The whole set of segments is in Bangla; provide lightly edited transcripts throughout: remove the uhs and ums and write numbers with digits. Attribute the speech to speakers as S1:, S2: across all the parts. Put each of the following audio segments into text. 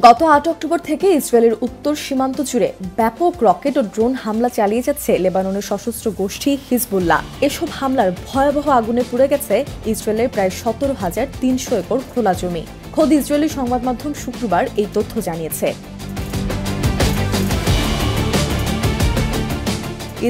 S1: গত ৮ অক্টোবর থেকে ইসরায়েলের উত্তর সীমান্ত জুড়ে ব্যাপক রকেট ও ড্রোন হামলা চালিয়ে যাচ্ছে লেবাননের সশস্ত্র গোষ্ঠী হিজবুল্লাহ। এসব হামলার ভয়াবহ আগুনে পুড়ে গেছে ইসরায়েলের প্রায় ১৭,৩০০ একর খোলা জমি। খোদ ইসরায়েলি সংবাদ মাধ্যম শুক্রবার এই তথ্য জানিয়েছে।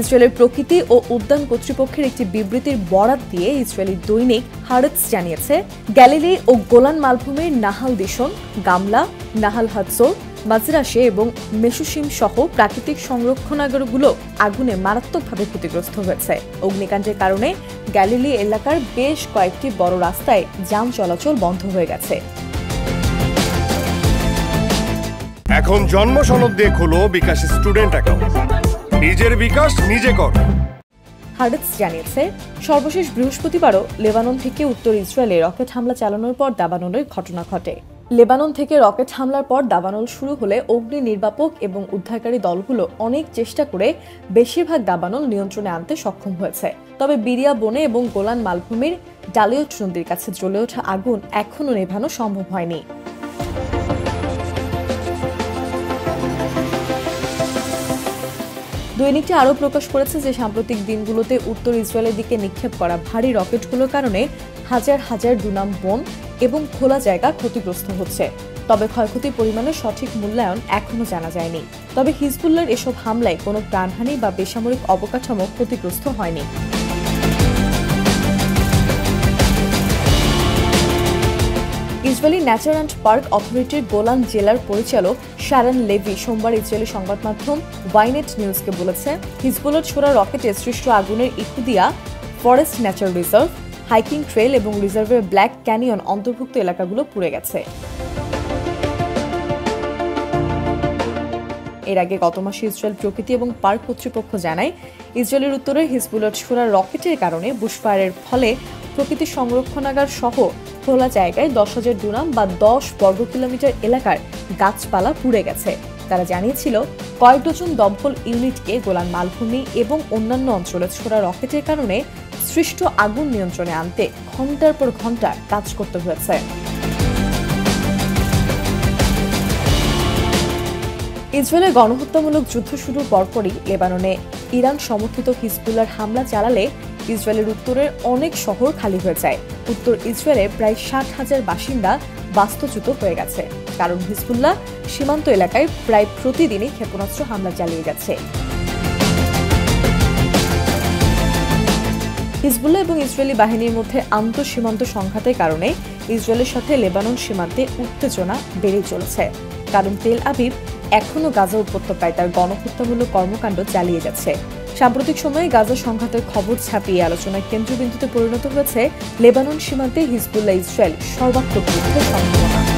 S1: ইসরায়েলের প্রকৃতি ও উদ্যান কর্তৃপক্ষের একটি বিবৃতির বরাত দিয়ে ইসরায়েলি দৈনিক হারেটস জানিয়েছে, গ্যালিলি ও গোলান মালভূমির নাহাল দিশন, গামলা, নাহাল হাদসোর, মাজরাশে এবং মেশুসিম সহ প্রাকৃতিক সংরক্ষণাগারগুলো আগুনে মারাত্মকভাবে ক্ষতিগ্রস্ত হয়েছে। অগ্নিকাণ্ডের কারণে গ্যালিলি এলাকার বেশ কয়েকটি বড় রাস্তায় যান চলাচল বন্ধ হয়ে গেছে।
S2: এখন জন্ম সনদ দিয়ে খোলো বিকাশ স্টুডেন্ট অ্যাকাউন্ট। নিজের বিকাশ নিজে কর।
S1: হারেটস জানিয়েছে, সর্বশেষ বৃহস্পতিবারও লেবানন থেকে উত্তর ইসরায়েলে রকেট হামলা চালানোর পর দাবানলের ঘটনা ঘটে। লেবানন থেকে রকেট হামলার পর দাবানল শুরু হলে অগ্নি নির্বাপক এবং উদ্ধারকারী দলগুলো অনেক চেষ্টা করে বেশিরভাগ দাবানল নিয়ন্ত্রণে আনতে সক্ষম হয়েছে। তবে বিরিয়া বনে এবং গোলান মালভূমির ডালিয়ট নদীর কাছে জ্বলে ওঠা আগুন এখনও নেভানো সম্ভব হয়নি। দৈনিকটি আরও প্রকাশ করেছে যে সাম্প্রতিক দিনগুলোতে উত্তর ইসরায়েলের দিকে নিক্ষেপ করা ভারী রকেটগুলোর কারণে হাজার হাজার দুনাম বন এবং খোলা জায়গা ক্ষতিগ্রস্ত হচ্ছে। তবে ক্ষয়ক্ষতির পরিমাণের সঠিক মূল্যায়ন এখনও জানা যায়নি। তবে হিজবুল্লাহর এসব হামলায় কোনো প্রাণহানি বা বেসামরিক অবকাঠামো ক্ষতিগ্রস্ত হয়নি। ইসরায়েলি ন্যাচার অ্যান্ড পার্ক অথরিটির গোলান জেলার পরিচালক শারন লেভি সোমবার ইসরায়েলি সংবাদ মাধ্যম ওয়াইনেট নিউজকে বলেছে, হিজবুল্লাহর ছোড়া রকেটে সৃষ্ট আগুনের Yehudiya forest nature reserve, hiking trail এবং রিজার্ভের ব্ল্যাক ক্যানিয়ন অন্তর্ভুক্ত এলাকাগুলো পুড়ে গেছে। এর আগে গত মাসে ইসরায়েল প্রকৃতি এবং পার্ক কর্তৃপক্ষ জানায়, ইসরায়েলের উত্তরে হিজবুল্লাহর ছোড়া রকেটের কারণে বুশফায়ারের ফলে প্রকৃতি সংরক্ষণাগার সহ খোলা জায়গায় 10,000 ডুনাম বা 10 বর্গ কিলোমিটার এলাকার গাছপালা পুড়ে গেছে। তারা জানিয়েছিল, কয়েক ডজন দমকল ইউনিটকে গোলান মালভূমি এবং অন্যান্য অঞ্চলে ছোড়া রকেটের কারণে সৃষ্ট আগুন নিয়ন্ত্রণে আনতে ঘণ্টার পর ঘণ্টা কাজ করতে হয়েছে। ইসরায়েলের গণহত্যামূলক যুদ্ধ শুরুর পরপরই লেবাননে ইরান সমর্থিত হিজবুল্লাহর হামলা চালালে ইসরায়েলের উত্তরের অনেক শহর খালি হয়ে যায়। উত্তর ইসরায়েলের প্রায় 60,000 বাসিন্দা বাস্তুচ্যুত হয়ে গেছে, কারণ হিজবুল্লাহ সীমান্ত এলাকায় প্রায় প্রতিদিনই ক্ষেপণাস্ত্র হামলা চালিয়ে যাচ্ছে। হিজবুল্লাহ এবং ইসরায়েলি বাহিনীর মধ্যে আন্তঃসীমান্ত সংঘাতের কারণে ইসরায়েলের সাথে লেবানন সীমান্তে উত্তেজনা বেড়ে চলেছে, কারণ তেল আবিব এখনও গাজা উপত্যকায় তার গণহত্যামূলক কর্মকাণ্ড চালিয়ে যাচ্ছে। সাম্প্রতিক সময়ে গাজা সংঘাতের খবর ছাপিয়ে আলোচনার কেন্দ্রবিন্দুতে পরিণত হয়েছে লেবানন সীমান্তে হিজবুল্লাহ ইসরায়েল সর্বাত্মক যুদ্ধের সম্ভাবনা।